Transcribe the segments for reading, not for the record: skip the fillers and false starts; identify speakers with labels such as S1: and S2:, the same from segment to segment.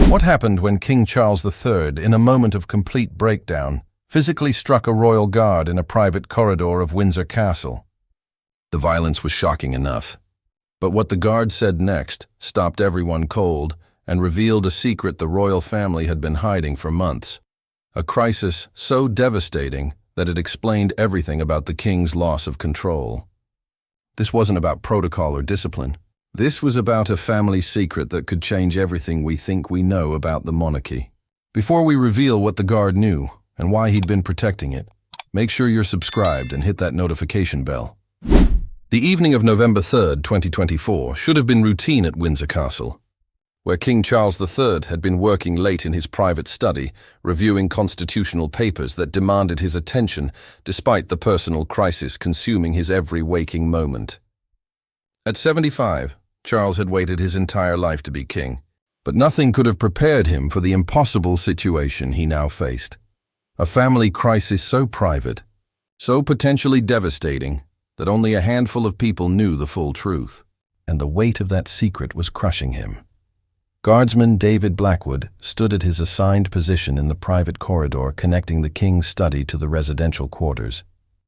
S1: What happened when King Charles III, in a moment of complete breakdown, physically struck a royal guard in a private corridor of Windsor Castle? The violence was shocking enough. But what the guard said next stopped everyone cold and revealed a secret the royal family had been hiding for months. A crisis so devastating that it explained everything about the king's loss of control. This wasn't about protocol or discipline. This was about a family secret that could change everything we think we know about the monarchy. Before we reveal what the guard knew and why he'd been protecting it, make sure you're subscribed and hit that notification bell. The evening of November 3rd, 2024 should have been routine at Windsor Castle, where King Charles III had been working late in his private study, reviewing constitutional papers that demanded his attention despite the personal crisis consuming his every waking moment. At 75, Charles had waited his entire life to be king, but nothing could have prepared him for the impossible situation he now faced. A family crisis so private, so potentially devastating, that only a handful of people knew the full truth, and the weight of that secret was crushing him. Guardsman David Blackwood stood at his assigned position in the private corridor connecting the king's study to the residential quarters,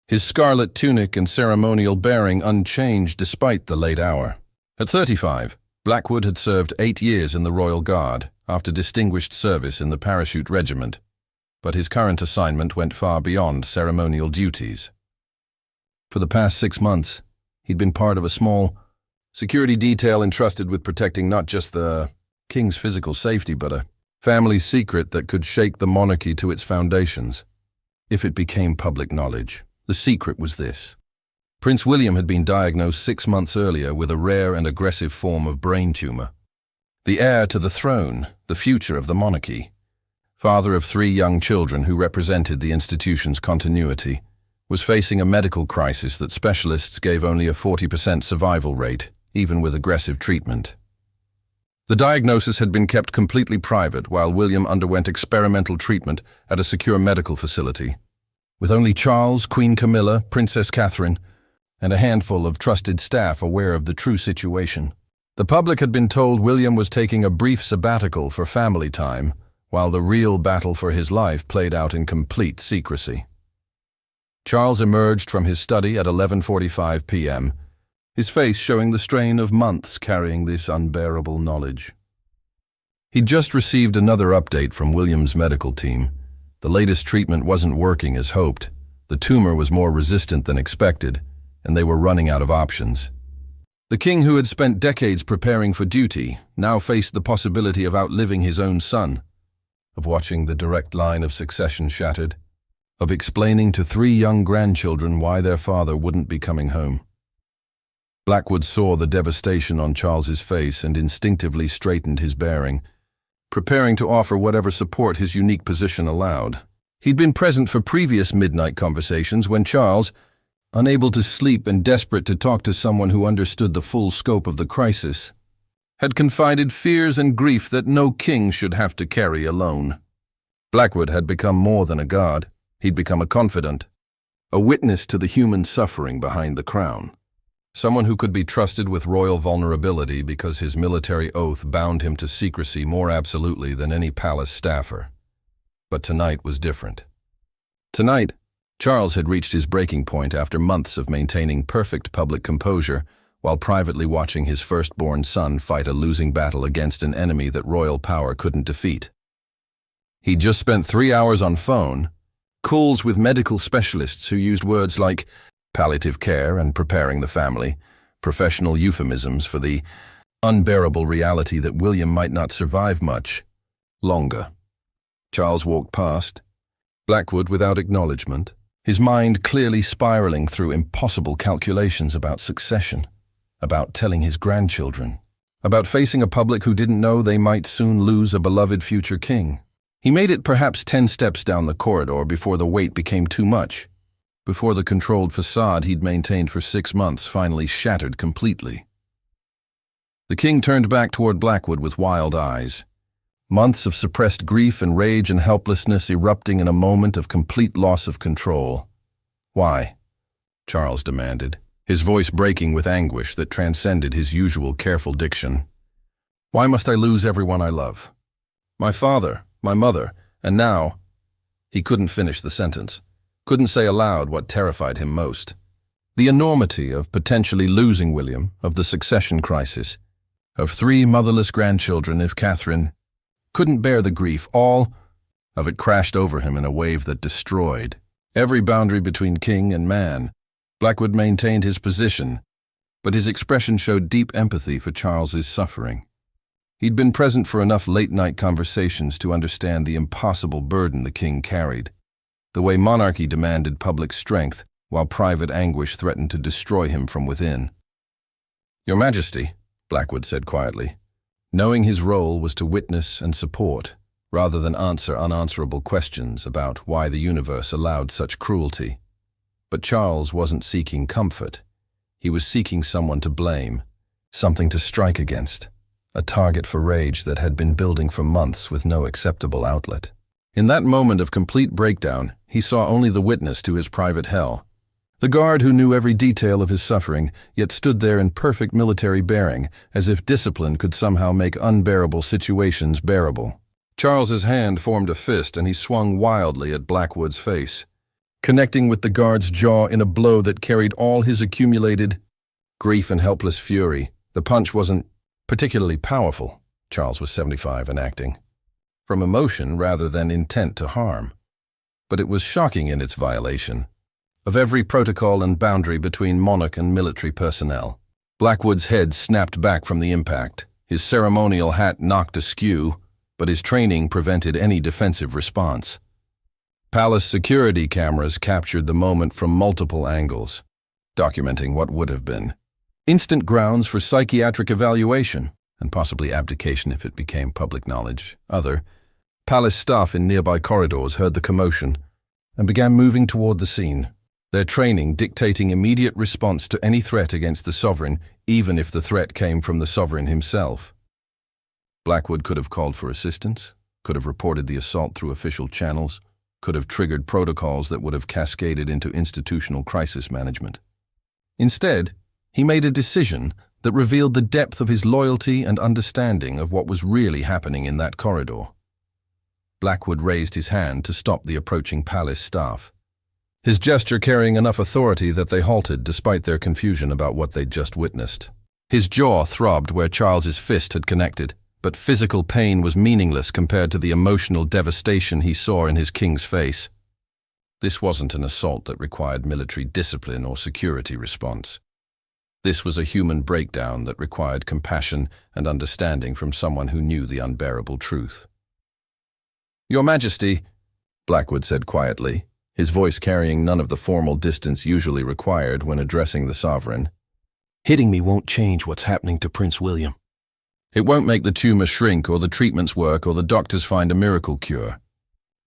S1: his scarlet tunic and ceremonial bearing unchanged despite the late hour. At 35, Blackwood had served 8 years in the Royal Guard after distinguished service in the Parachute Regiment, but his current assignment went far beyond ceremonial duties. For the past 6 months, he'd been part of a small security detail entrusted with protecting not just the king's physical safety, but a family secret that could shake the monarchy to its foundations. If it became public knowledge, the secret was this. Prince William had been diagnosed 6 months earlier with a rare and aggressive form of brain tumor. The heir to the throne, the future of the monarchy, father of 3 young children who represented the institution's continuity, was facing a medical crisis that specialists gave only a 40% survival rate, even with aggressive treatment. The diagnosis had been kept completely private while William underwent experimental treatment at a secure medical facility, with only Charles, Queen Camilla, Princess Catherine, and a handful of trusted staff aware of the true situation. The public had been told William was taking a brief sabbatical for family time, while the real battle for his life played out in complete secrecy. Charles emerged from his study at 11:45 p.m., his face showing the strain of months carrying this unbearable knowledge. He'd just received another update from William's medical team. The latest treatment wasn't working as hoped. The tumor was more resistant than expected, and they were running out of options. The king, who had spent decades preparing for duty, now faced the possibility of outliving his own son, of watching the direct line of succession shattered, of explaining to 3 young grandchildren why their father wouldn't be coming home. Blackwood saw the devastation on Charles's face and instinctively straightened his bearing, preparing to offer whatever support his unique position allowed. He'd been present for previous midnight conversations when Charles, unable to sleep and desperate to talk to someone who understood the full scope of the crisis, had confided fears and grief that no king should have to carry alone. Blackwood had become more than a guard. He'd become a confidant, a witness to the human suffering behind the crown, someone who could be trusted with royal vulnerability because his military oath bound him to secrecy more absolutely than any palace staffer. But tonight was different. Tonight, Charles had reached his breaking point after months of maintaining perfect public composure while privately watching his firstborn son fight a losing battle against an enemy that royal power couldn't defeat. He'd just spent 3 hours on phone, calls with medical specialists who used words like palliative care and preparing the family, professional euphemisms for the unbearable reality that William might not survive much longer. Charles walked past, Blackwood without acknowledgement, his mind clearly spiraling through impossible calculations about succession, about telling his grandchildren, about facing a public who didn't know they might soon lose a beloved future king. He made it perhaps 10 steps down the corridor before the weight became too much, before the controlled facade he'd maintained for 6 months finally shattered completely. The king turned back toward Blackwood with wild eyes, months of suppressed grief and rage and helplessness erupting in a moment of complete loss of control. "Why?" Charles demanded, his voice breaking with anguish that transcended his usual careful diction. "Why must I lose everyone I love? My father, my mother, and now—" He couldn't finish the sentence, couldn't say aloud what terrified him most. The enormity of potentially losing William, of the succession crisis, of 3 motherless grandchildren if Catherine couldn't bear the grief. All of it crashed over him in a wave that destroyed every boundary between king and man. Blackwood maintained his position, but his expression showed deep empathy for Charles's suffering. He'd been present for enough late-night conversations to understand the impossible burden the king carried, the way monarchy demanded public strength while private anguish threatened to destroy him from within. "Your Majesty," Blackwood said quietly, knowing his role was to witness and support, rather than answer unanswerable questions about why the universe allowed such cruelty. But Charles wasn't seeking comfort. He was seeking someone to blame, something to strike against, a target for rage that had been building for months with no acceptable outlet. In that moment of complete breakdown, he saw only the witness to his private hell. The guard who knew every detail of his suffering, yet stood there in perfect military bearing, as if discipline could somehow make unbearable situations bearable. Charles's hand formed a fist and he swung wildly at Blackwood's face, connecting with the guard's jaw in a blow that carried all his accumulated grief and helpless fury. The punch wasn't particularly powerful. Charles was 75 and acting from emotion rather than intent to harm. But it was shocking in its violation of every protocol and boundary between monarch and military personnel. Blackwood's head snapped back from the impact, his ceremonial hat knocked askew, but his training prevented any defensive response. Palace security cameras captured the moment from multiple angles, documenting what would have been instant grounds for psychiatric evaluation, and possibly abdication if it became public knowledge. Other palace staff in nearby corridors heard the commotion and began moving toward the scene, their training dictating immediate response to any threat against the sovereign, even if the threat came from the sovereign himself. Blackwood could have called for assistance, could have reported the assault through official channels, could have triggered protocols that would have cascaded into institutional crisis management. Instead, he made a decision that revealed the depth of his loyalty and understanding of what was really happening in that corridor. Blackwood raised his hand to stop the approaching palace staff, his gesture carrying enough authority that they halted despite their confusion about what they'd just witnessed. His jaw throbbed where Charles's fist had connected, but physical pain was meaningless compared to the emotional devastation he saw in his king's face. This wasn't an assault that required military discipline or security response. This was a human breakdown that required compassion and understanding from someone who knew the unbearable truth. "Your Majesty," Blackwood said quietly, his voice carrying none of the formal distance usually required when addressing the sovereign.
S2: "Hitting me won't change what's happening to Prince William."
S1: "It won't make the tumor shrink or the treatments work or the doctors find a miracle cure.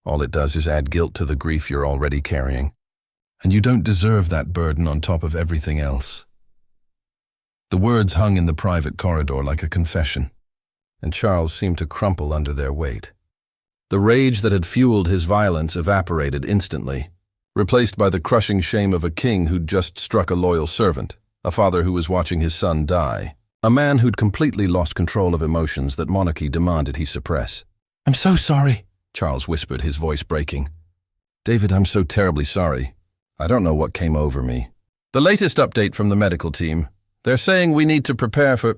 S1: All it does is add guilt to the grief you're already carrying. And you don't deserve that burden on top of everything else." The words hung in the private corridor like a confession, and Charles seemed to crumple under their weight. The rage that had fueled his violence evaporated instantly, replaced by the crushing shame of a king who'd just struck a loyal servant, a father who was watching his son die, a man who'd completely lost control of emotions that monarchy demanded he suppress.
S2: "I'm so sorry,"
S1: Charles whispered, his voice breaking. "David, I'm so terribly sorry. I don't know what came over me. The latest update from the medical team. They're saying we need to prepare for—"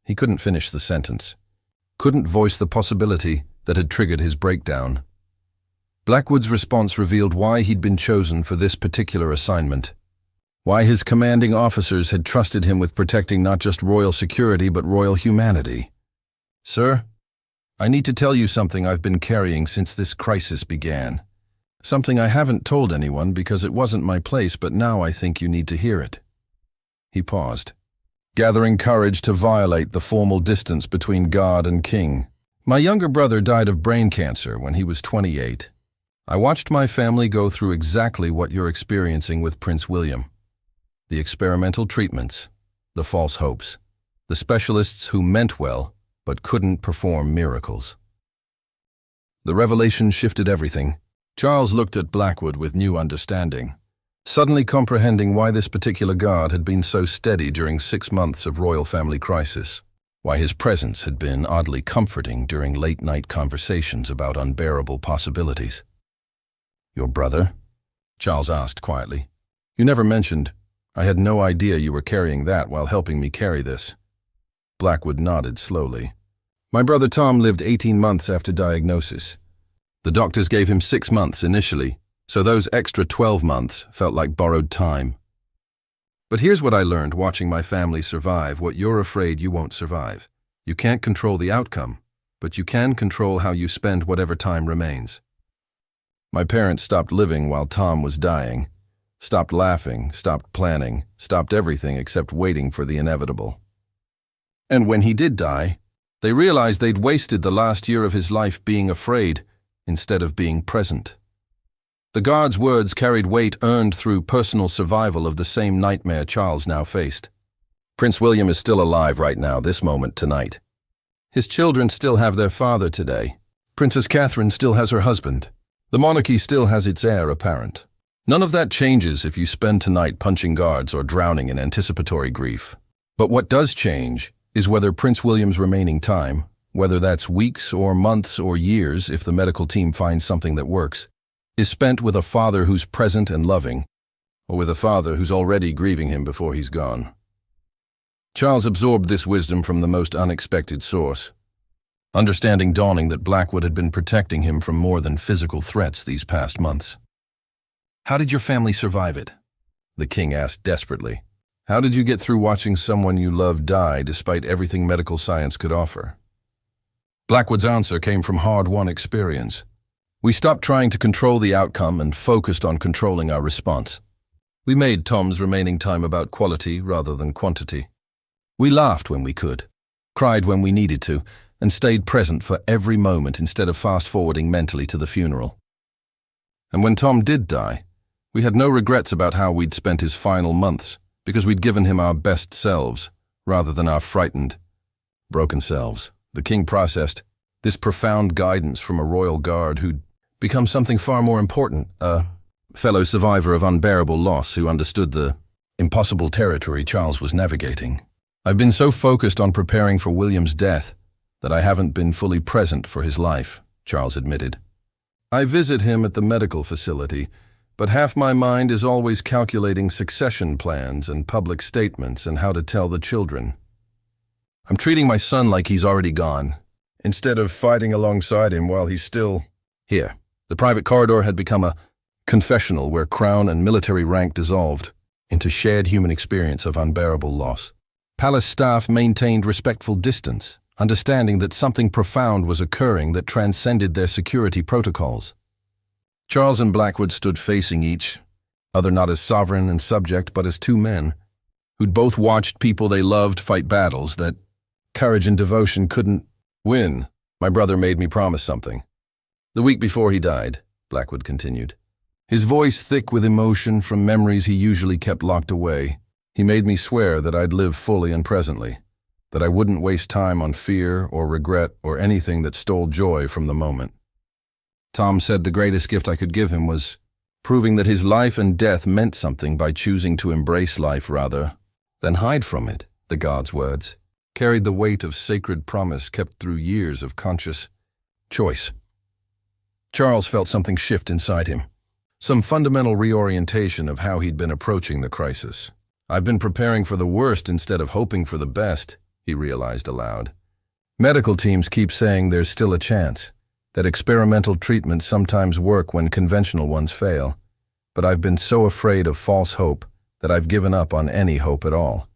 S1: He couldn't finish the sentence, couldn't voice the possibility that had triggered his breakdown. Blackwood's response revealed why he'd been chosen for this particular assignment, why his commanding officers had trusted him with protecting not just royal security but royal humanity. "Sir, I need to tell you something I've been carrying since this crisis began. Something I haven't told anyone because it wasn't my place, but now I think you need to hear it." He paused, gathering courage to violate the formal distance between God and king. "My younger brother died of brain cancer when he was 28. I watched my family go through exactly what you're experiencing with Prince William. The experimental treatments, the false hopes, the specialists who meant well but couldn't perform miracles." The revelation shifted everything. Charles looked at Blackwood with new understanding, suddenly comprehending why this particular guard had been so steady during 6 months of royal family crisis. why his presence had been oddly comforting during late-night conversations about unbearable possibilities. "Your brother?" Charles asked quietly. "You never mentioned. I had no idea you were carrying that while helping me carry this." Blackwood nodded slowly. "My brother Tom lived 18 months after diagnosis. The doctors gave him 6 months initially, so those extra 12 months felt like borrowed time. But here's what I learned watching my family survive what you're afraid you won't survive. You can't control the outcome, but you can control how you spend whatever time remains. My parents stopped living while Tom was dying, stopped laughing, stopped planning, stopped everything except waiting for the inevitable. And when he did die, they realized they'd wasted the last year of his life being afraid instead of being present. The guard's words carried weight earned through personal survival of the same nightmare Charles now faced. Prince William is still alive right now, this moment, tonight. His children still have their father today. Princess Catherine still has her husband. The monarchy still has its heir apparent. None of that changes if you spend tonight punching guards or drowning in anticipatory grief. But what does change is whether Prince William's remaining time, whether that's weeks or months or years if the medical team finds something that works, is spent with a father who's present and loving, or with a father who's already grieving him before he's gone. Charles absorbed this wisdom from the most unexpected source, understanding dawning that Blackwood had been protecting him from more than physical threats these past months. "How did your family survive it?" the king asked desperately. "How did you get through watching someone you loved die despite everything medical science could offer?" Blackwood's answer came from hard-won experience. "We stopped trying to control the outcome and focused on controlling our response. We made Tom's remaining time about quality rather than quantity. We laughed when we could, cried when we needed to, and stayed present for every moment instead of fast-forwarding mentally to the funeral. And when Tom did die, we had no regrets about how we'd spent his final months because we'd given him our best selves rather than our frightened, broken selves." The king processed this profound guidance from a royal guard who'd become something far more important, a fellow survivor of unbearable loss who understood the impossible territory Charles was navigating. "I've been so focused on preparing for William's death that I haven't been fully present for his life," Charles admitted. "I visit him at the medical facility, but half my mind is always calculating succession plans and public statements and how to tell the children. I'm treating my son like he's already gone, instead of fighting alongside him while he's still here." The private corridor had become a confessional where crown and military rank dissolved into shared human experience of unbearable loss. Palace staff maintained respectful distance, understanding that something profound was occurring that transcended their security protocols. Charles and Blackwood stood facing each other not as sovereign and subject, but as two men who'd both watched people they loved fight battles that courage and devotion couldn't win. "My brother made me promise something. The week before he died," Blackwood continued, his voice thick with emotion from memories he usually kept locked away. "He made me swear that I'd live fully and presently, that I wouldn't waste time on fear or regret or anything that stole joy from the moment. Tom said the greatest gift I could give him was proving that his life and death meant something by choosing to embrace life rather than hide from it." The god's words carried the weight of sacred promise kept through years of conscious choice. Charles felt something shift inside him, some fundamental reorientation of how he'd been approaching the crisis. "I've been preparing for the worst instead of hoping for the best," he realized aloud. "Medical teams keep saying there's still a chance, that experimental treatments sometimes work when conventional ones fail, but I've been so afraid of false hope that I've given up on any hope at all.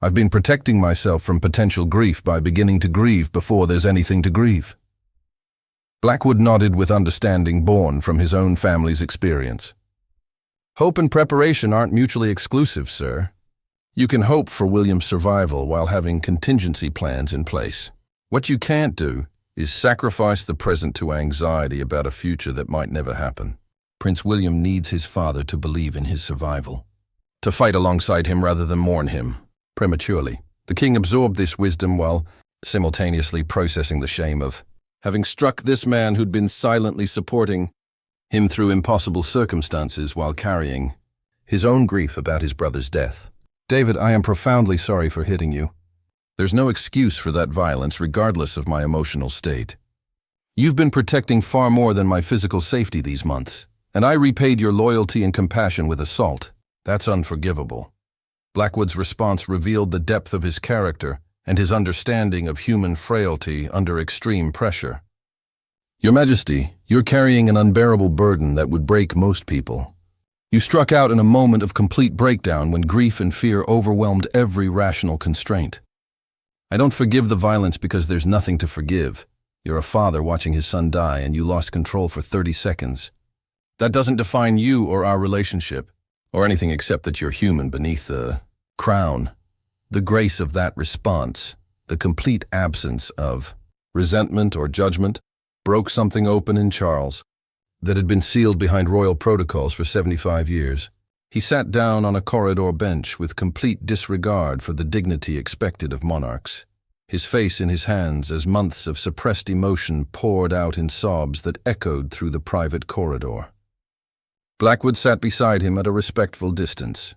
S1: I've been protecting myself from potential grief by beginning to grieve before there's anything to grieve." Blackwood nodded with understanding born from his own family's experience. "Hope and preparation aren't mutually exclusive, sir. You can hope for William's survival while having contingency plans in place. What you can't do is sacrifice the present to anxiety about a future that might never happen. Prince William needs his father to believe in his survival, to fight alongside him rather than mourn him prematurely." The king absorbed this wisdom while simultaneously processing the shame of having struck this man who'd been silently supporting him through impossible circumstances while carrying his own grief about his brother's death. "David, I am profoundly sorry for hitting you. There's no excuse for that violence regardless of my emotional state. You've been protecting far more than my physical safety these months, and I repaid your loyalty and compassion with assault. That's unforgivable. Blackwood's response revealed the depth of his character and his understanding of human frailty under extreme pressure. Your Majesty, you're carrying an unbearable burden that would break most people. You struck out in a moment of complete breakdown when grief and fear overwhelmed every rational constraint. I don't forgive the violence because there's nothing to forgive. You're a father watching his son die and you lost control for 30 seconds. That doesn't define you or our relationship, or anything except that you're human beneath the crown. The grace of that response, the complete absence of resentment or judgment, broke something open in Charles that had been sealed behind royal protocols for 75 years. He sat down on a corridor bench with complete disregard for the dignity expected of monarchs, his face in his hands as months of suppressed emotion poured out in sobs that echoed through the private corridor. Blackwood sat beside him at a respectful distance,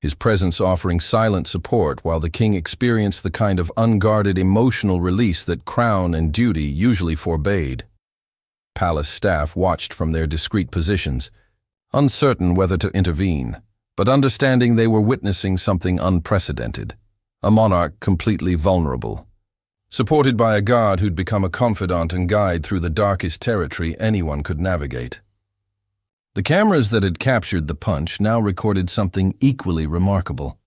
S1: his presence offering silent support while the king experienced the kind of unguarded emotional release that crown and duty usually forbade. Palace staff watched from their discreet positions, uncertain whether to intervene, but understanding they were witnessing something unprecedented, a monarch completely vulnerable, supported by a guard who'd become a confidant and guide through the darkest territory anyone could navigate. The cameras that had captured the punch now recorded something equally remarkable.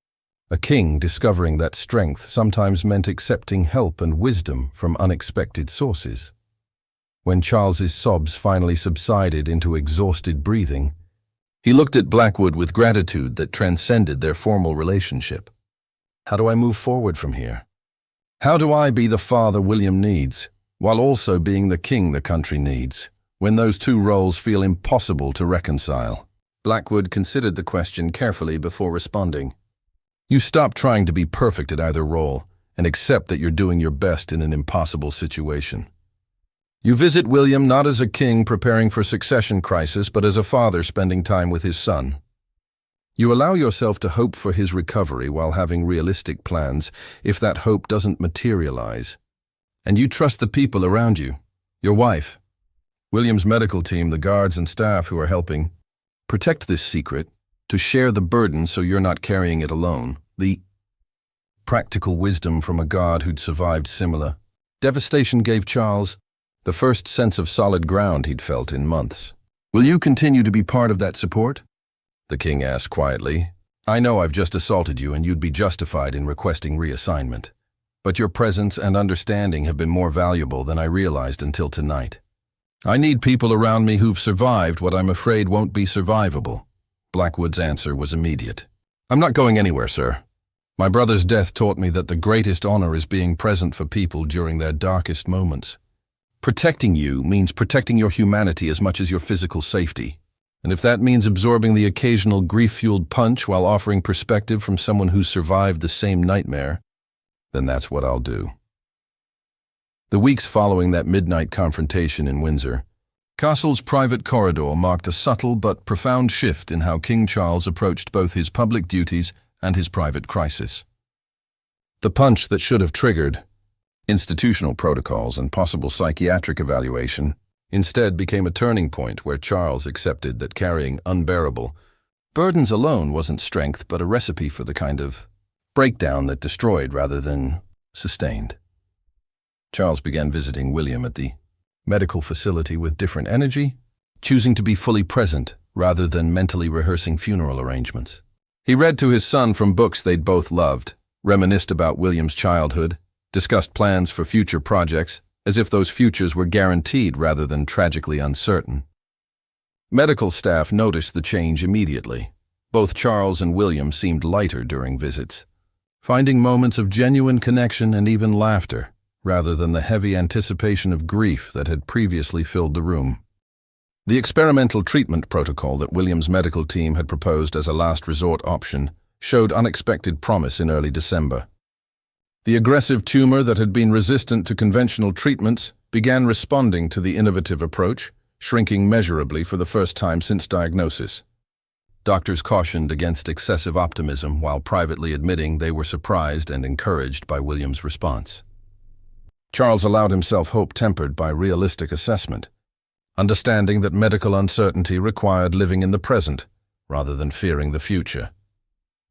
S1: A king discovering that strength sometimes meant accepting help and wisdom from unexpected sources. When Charles's sobs finally subsided into exhausted breathing, he looked at Blackwood with gratitude that transcended their formal relationship. How do I move forward from here? How do I be the father William needs, while also being the king the country needs, when those two roles feel impossible to reconcile? Blackwood considered the question carefully before responding. You stop trying to be perfect at either role and accept that you're doing your best in an impossible situation. You visit William not as a king preparing for succession crisis, but as a father spending time with his son. You allow yourself to hope for his recovery while having realistic plans if that hope doesn't materialize. And you trust the people around you, your wife, William's medical team, the guards and staff who are helping. Protect this secret, to share the burden so you're not carrying it alone. The practical wisdom from a guard who'd survived similar devastation gave Charles the first sense of solid ground he'd felt in months. Will you continue to be part of that support? The king asked quietly. I know I've just assaulted you and you'd be justified in requesting reassignment, but your presence and understanding have been more valuable than I realized until tonight. I need people around me who've survived what I'm afraid won't be survivable. Blackwood's answer was immediate. I'm not going anywhere, sir. My brother's death taught me that the greatest honor is being present for people during their darkest moments. Protecting you means protecting your humanity as much as your physical safety. And if that means absorbing the occasional grief-fueled punch while offering perspective from someone who's survived the same nightmare, then that's what I'll do. The weeks following that midnight confrontation in Windsor, Castle's private corridor marked a subtle but profound shift in how King Charles approached both his public duties and his private crisis. The punch that should have triggered institutional protocols and possible psychiatric evaluation instead became a turning point where Charles accepted that carrying unbearable burdens alone wasn't strength but a recipe for the kind of breakdown that destroyed rather than sustained. Charles began visiting William at the medical facility with different energy, choosing to be fully present rather than mentally rehearsing funeral arrangements. He read to his son from books they'd both loved, reminisced about William's childhood, discussed plans for future projects, as if those futures were guaranteed rather than tragically uncertain. Medical staff noticed the change immediately. Both Charles and William seemed lighter during visits, finding moments of genuine connection and even laughter, rather than the heavy anticipation of grief that had previously filled the room. The experimental treatment protocol that William's medical team had proposed as a last resort option showed unexpected promise in early December. The aggressive tumor that had been resistant to conventional treatments began responding to the innovative approach, shrinking measurably for the first time since diagnosis. Doctors cautioned against excessive optimism while privately admitting they were surprised and encouraged by William's response. Charles allowed himself hope tempered by realistic assessment, understanding that medical uncertainty required living in the present rather than fearing the future.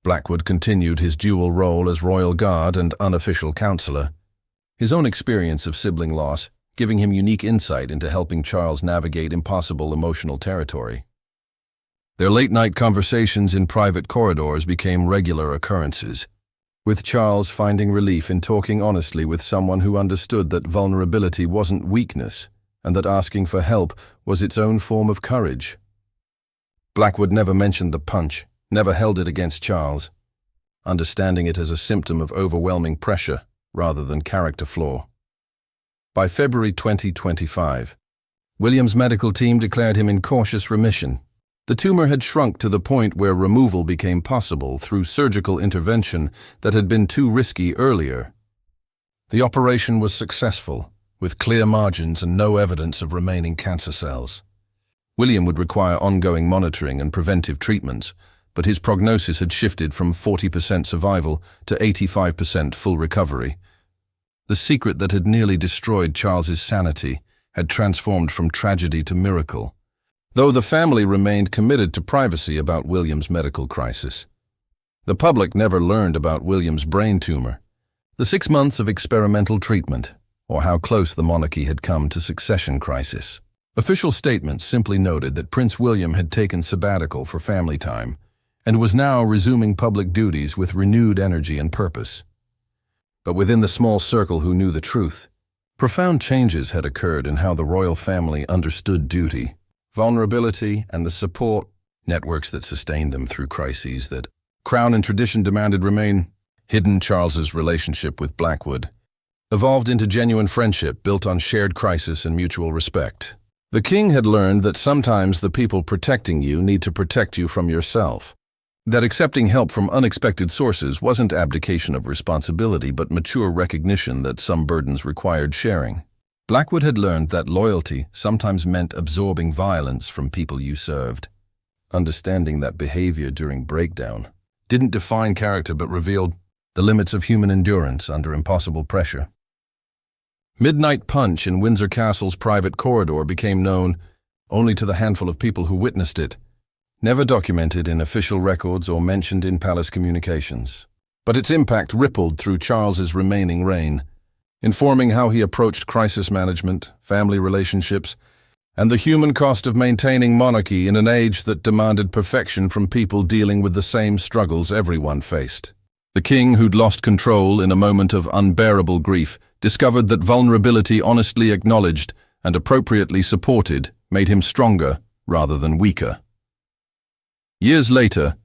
S1: Blackwood continued his dual role as royal guard and unofficial counselor, his own experience of sibling loss giving him unique insight into helping Charles navigate impossible emotional territory. Their late-night conversations in private corridors became regular occurrences, with Charles finding relief in talking honestly with someone who understood that vulnerability wasn't weakness and that asking for help was its own form of courage. Blackwood never mentioned the punch, never held it against Charles, understanding it as a symptom of overwhelming pressure rather than character flaw. By February 2025, William's medical team declared him in cautious remission. The tumor had shrunk to the point where removal became possible through surgical intervention that had been too risky earlier. The operation was successful, with clear margins and no evidence of remaining cancer cells. William would require ongoing monitoring and preventive treatments, but his prognosis had shifted from 40% survival to 85% full recovery. The secret that had nearly destroyed Charles's sanity had transformed from tragedy to miracle, though the family remained committed to privacy about William's medical crisis. The public never learned about William's brain tumor, the 6 months of experimental treatment, or how close the monarchy had come to succession crisis. Official statements simply noted that Prince William had taken sabbatical for family time and was now resuming public duties with renewed energy and purpose. But within the small circle who knew the truth, profound changes had occurred in how the royal family understood duty, vulnerability, and the support networks that sustained them through crises that crown and tradition demanded remain hidden. Charles's relationship with Blackwood evolved into genuine friendship built on shared crisis and mutual respect. The king had learned that sometimes the people protecting you need to protect you from yourself, that accepting help from unexpected sources wasn't abdication of responsibility but mature recognition that some burdens required sharing. Blackwood had learned that loyalty sometimes meant absorbing violence from people you served, understanding that behavior during breakdown didn't define character but revealed the limits of human endurance under impossible pressure. Midnight punch in Windsor Castle's private corridor became known only to the handful of people who witnessed it, never documented in official records or mentioned in palace communications. But its impact rippled through Charles's remaining reign, informing how he approached crisis management, family relationships, and the human cost of maintaining monarchy in an age that demanded perfection from people dealing with the same struggles everyone faced. The king, who'd lost control in a moment of unbearable grief, discovered that vulnerability honestly acknowledged and appropriately supported made him stronger rather than weaker. Years later,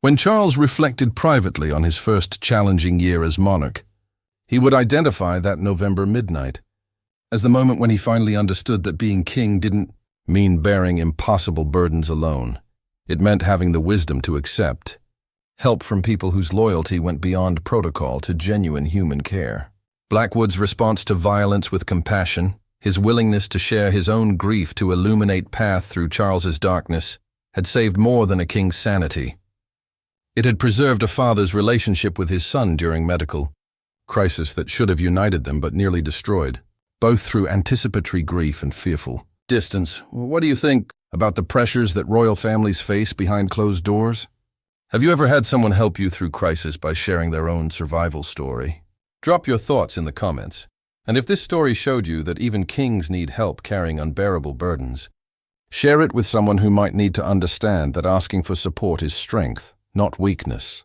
S1: when Charles reflected privately on his first challenging year as monarch, he would identify that November midnight as the moment when he finally understood that being king didn't mean bearing impossible burdens alone. It meant having the wisdom to accept help from people whose loyalty went beyond protocol to genuine human care. Blackwood's response to violence with compassion, his willingness to share his own grief to illuminate path through Charles's darkness, had saved more than a king's sanity. It had preserved a father's relationship with his son during medical crisis that should have united them but nearly destroyed, both through anticipatory grief and fearful distance. What do you think about the pressures that royal families face behind closed doors? Have you ever had someone help you through crisis by sharing their own survival story? Drop your thoughts in the comments. And if this story showed you that even kings need help carrying unbearable burdens, share it with someone who might need to understand that asking for support is strength, not weakness.